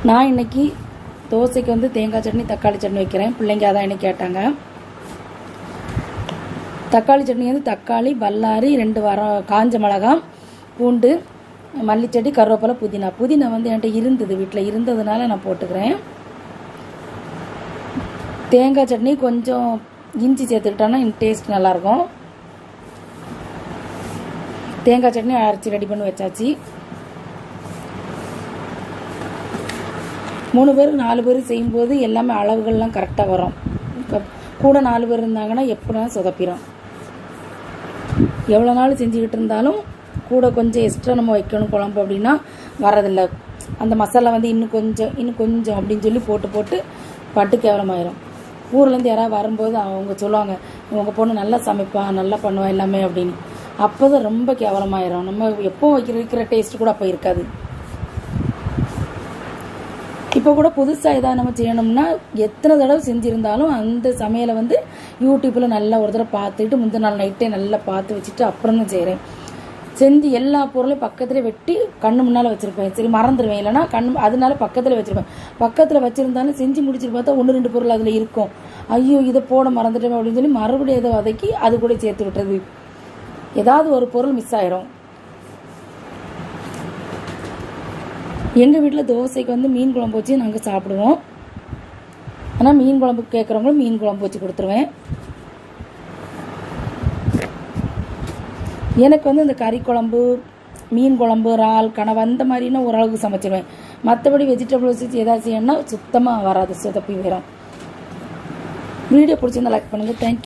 நான் இன்றைக்கி தோசைக்கு வந்து தேங்காய் சட்னி தக்காளி சட்னி வைக்கிறேன். பிள்ளைங்க அதான் என்ன கேட்டாங்க. தக்காளி சட்னி வந்து தக்காளி, பல்லாரி, 2 காஞ்ச மிளகாய், பூண்டு, மல்லிச்செடி, கருவேப்பிலை, புதினா வந்து என்கிட்ட இருந்தது, வீட்டில் இருந்ததுனால நான் போட்டுக்கிறேன். தேங்காய் சட்னி கொஞ்சம் இஞ்சி சேர்த்துக்கிட்டோன்னா டேஸ்ட் நல்லாயிருக்கும். தேங்காய் சட்னி அரைச்சி ரெடி பண்ணி வச்சாச்சு. 3 பேர் 4 பேர் செய்யும்போது எல்லாமே அளவுகள்லாம் கரெக்டாக வரும். இப்போ கூட 4 பேர் இருந்தாங்கன்னா எப்படினா சொதப்பிடும். எவ்வளோ நாள் செஞ்சுக்கிட்டு இருந்தாலும் கூட கொஞ்சம் எக்ஸ்ட்ரா நம்ம வைக்கணும் குழம்பு அப்படின்னா வரதில்லை. அந்த மசாலா வந்து இன்னும் கொஞ்சம் அப்படின்னு சொல்லி போட்டு பட்டு கேவலமாயிரும். ஊர்லேருந்து யாராவது வரும்போது அவங்க சொல்லுவாங்க, உங்கள் பொண்ணு நல்லா சமைப்பா, நல்லா பண்ணுவா எல்லாமே அப்படின்னு. அப்போ தான் ரொம்ப கேவலமாயிரும். நம்ம எப்போ வைக்கிற டேஸ்ட் கூட அப்போ இருக்காது. இப்போ கூட புதுசாக எதாவது நம்ம செய்யணும்னா எத்தனை தடவை செஞ்சுருந்தாலும் அந்த சமையலை வந்து யூடியூப்பில் நல்லா ஒரு தடவை பார்த்துட்டு முந்தின நாள் நைட்டே நல்லா பார்த்து வச்சுட்டு அப்புறம் தான் செய்கிறேன். செஞ்சு எல்லா பொருளையும் பக்கத்துலேயே வெட்டி கண்ணு முன்னால் வச்சுருப்பேன். சரி மறந்துடுவேன், இல்லைனா அதனால பக்கத்தில் வச்சுருப்பேன். பக்கத்தில் வச்சுருந்தாலும் செஞ்சு முடிச்சுட்டு பார்த்தா 1-2 பொருள் அதில் இருக்கும். ஐயோ இதை போட மறந்துட்டேன் அப்படின்னு சொல்லி மறுபடியும் எதை வதக்கி அது கூட சேர்த்து விட்டுறது. ஏதாவது ஒரு பொருள் மிஸ் ஆயிரும். எங்கள் வீட்டில் தோசைக்கு வந்து மீன் குழம்பு வச்சு நாங்கள் சாப்பிடுவோம். ஆனால் மீன் குழம்பு கேட்குறவங்களும் மீன் குழம்பு வச்சு கொடுத்துருவேன். எனக்கு வந்து இந்த கறி குழம்பு, மீன் குழம்பு, இறால், கனவா அந்த மாதிரினா ஓரளவுக்கு சமைச்சிடுவேன். மற்றபடி வெஜிடபிள்ஸ் வச்சு ஏதாவது செய்யணும்னா சுத்தமாக வராது, சொதப்பி வரும். வீடியோ பிடிச்சிருந்தா லைக் பண்ணுங்கள். தேங்க்யூ.